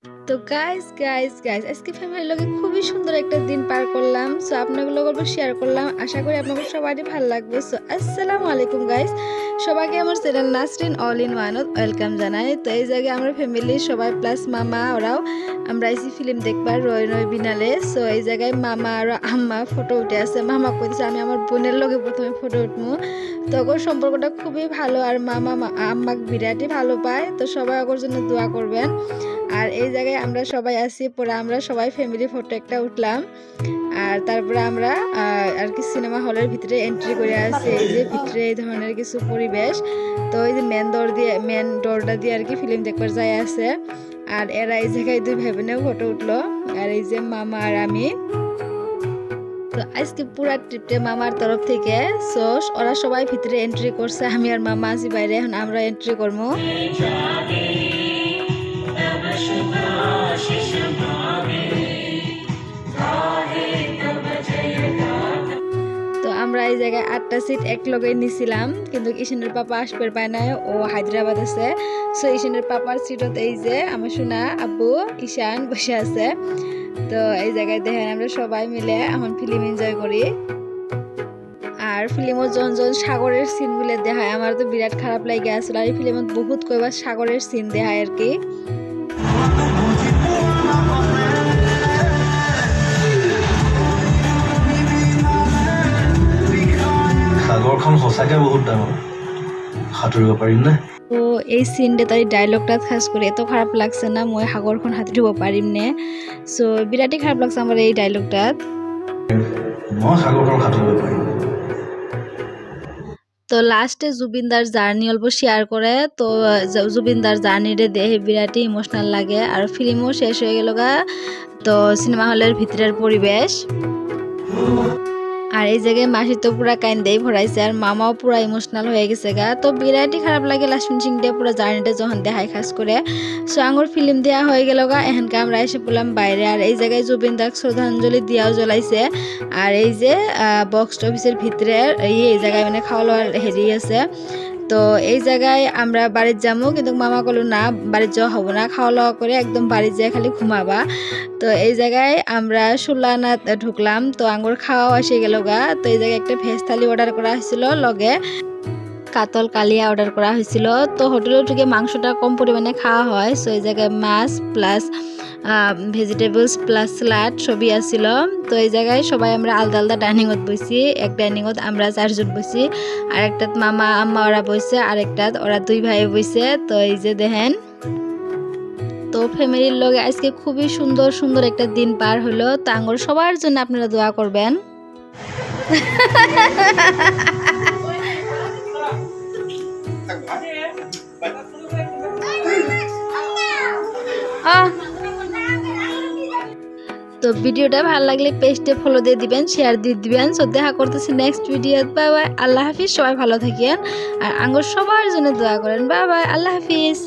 তো guys guys guys আজকে ফ্যামিলির লগে খুবই সুন্দর একটা দিন পার করলাম। সো আপনাদের লগে শেয়ার করলাম, আশা করি আপনাদের সবারই ভালো লাগবে। সো আসসালামু আলাইকুম গাইস, সবাইকে আমার channel Nasrin all in one welcome জানাই। তো এই জায়গায় আমরা ফ্যামিলি সবাই প্লাস মামা ওরাও আমরা এসি ফিল্ম দেখবার রয় রয় বিনালে। সো এই জায়গায় মামা আর আম্মা ফটো উঠে আছে। মামা কইছে আমি আমার বোনের লগে প্রথমে ফটো উঠবো। তো ওর সম্পর্কটা খুবই ভালো আর মামা আম্মাকে বিরাটই ভালো পায়। তো সবাই ওর জন্য দোয়া করবেন। আর এই জায়গায় আমরা সবাই আছি, পরে আমরা সবাই ফ্যামিলি ফটো একটা উঠলাম। আর তারপরে আমরা আর কি সিনেমা হলের ভিতরে এন্ট্রি করে আসি। এই যে ভিতরে এই ধরনের কিছু পরিবেশ। তো এই যে মেন ডোরটা দিয়ে আর কি ফিল্ম দেখবার যায় আছে। আর এরা এই জায়গায় দুই ভাই ফটো উঠলো, আর এই যে মামা আর আমি। তো আজকে পুরা ট্রিপটা মামার তরফ থেকে। সো ওরা সবাই ভিতরে এন্ট্রি করছে, আমি আর মামা আছি বাইরে, এখন আমরা এন্ট্রি করবো। তো আমরা এই জায়গায় 8টা সিট এক লগে নিছিলাম, কিন্তু ঈশানের পাপা আসবে পায় না, ও হায়দ্রাবাদ আছে। সো ঈশানের পাপার সিটত এই যে আমার সোনা আব্বু ঈশান বসে আছে। তো এই জায়গায় দেখেন আমরা সবাই মিলে এখন ফিল্ম এনজয় করি। আর ফিল্মত জন সাগরের সিন গুলো দেখায়, আমার তো বিরাট খারাপ লাগে আসলে। আর এই ফিল্মত বহুত কয়বার সাগরের সিন দেখায় আর কি। সাগৰখন সঁচাকে বহুত ডাঙৰ, সাঁতুৰিব পাৰিম নে? তো এই সিনটা তাই ডায়লগটা খাস করে এত খারাপ লাগছে না, মই সাগরখন হাতিব পারিম নে। সো বিরাটই খারাপ লাগছে আমার এই ডায়লগটা। মই সাগৰখন সাঁতুৰিব পাৰিম। তো লাস্টে জুবিনদার জার্নি অল্প শেয়ার করে। তো জুবিনদার জার্নিটা দেখে বিরাটই ইমোশনাল লাগে। আর ফিল্মও শেষ হয়ে গেল গা। তো সিনেমা হলের ভিতরের পরিবেশ। আর এই জায়গায় মাসি তো পুরা কাইন্দেই ভরাইছে, আর মামাও পুরা ইমোশনাল হয়ে গেছে গা। তো বিরাটই খারাপ লাগে লাস্ট ফিনিশিং দিয়ে পুরো জার্নিটা যখন দেখায় খাস করে। সো আঙুর ফিল্ম দেওয়া হয়ে গেল গা, এখানকে আমরা এসে পড়লাম বাইরে। আর এই জায়গায় জুবিন দাক শ্রদ্ধাঞ্জলি দিয়াও জ্বলাইছে। আর এই যে বক্স অফিসের ভিতরে এই জায়গায় মানে খাওয়া দাওয়ার হেরি আছে। তো এই জায়গায় আমরা বাড়ির যাবো, কিন্তু মামা বললো না বাড়ির যাওয়া হবো না, খাওয়া দাওয়া করে একদম বাড়ির যেয়ে খালি ঘুমাবা। তো এই জায়গায় আমরা সুলানা ঢুকলাম, তো আঙ্গুর খাওয়াও এসে গেল গা। তো এই জায়গায় একটা ভেজ থালি অর্ডার করা হয়েছিল, লগে কাতল কালিয়া অর্ডার করা হয়েছিল। তো হোটেলে ঢুকে মাংসটা কম পরিমাণে খাওয়া হয়। সো এই জায়গায় মাছ প্লাস ভেজিটেবলস প্লাস স্যালাড সবই আসছিল। তো এই জায়গায় সবাই আমরা আলাদা আলাদা ডাইনিংত বসি। এক ডাইনিংত আমরা 4 জন বসি, আর একটাত মামা আম্মা ওরা বসে, আর একটাত ওরা 2 ভাই বসে। তো এই যে দেখেন, তো ফ্যামিলির লগে আজকে খুবই সুন্দর সুন্দর একটা দিন পার হলো। তো আঙ্গুর সবার জন্য আপনারা দোয়া করবেন। তো ভিডিওটা ভালো লাগলে পেজটা ফলো দিয়ে দিবেন, শেয়ার দিয়ে দিবেন। সো দেখা করতেছি নেক্সট ভিডিও। বাই বাই, আল্লাহ হাফিজ, সবাই ভালো থাকেন। আর আঙ্গুর সবার জন্য দোয়া করেন। বাই বাই, আল্লাহ হাফিজ।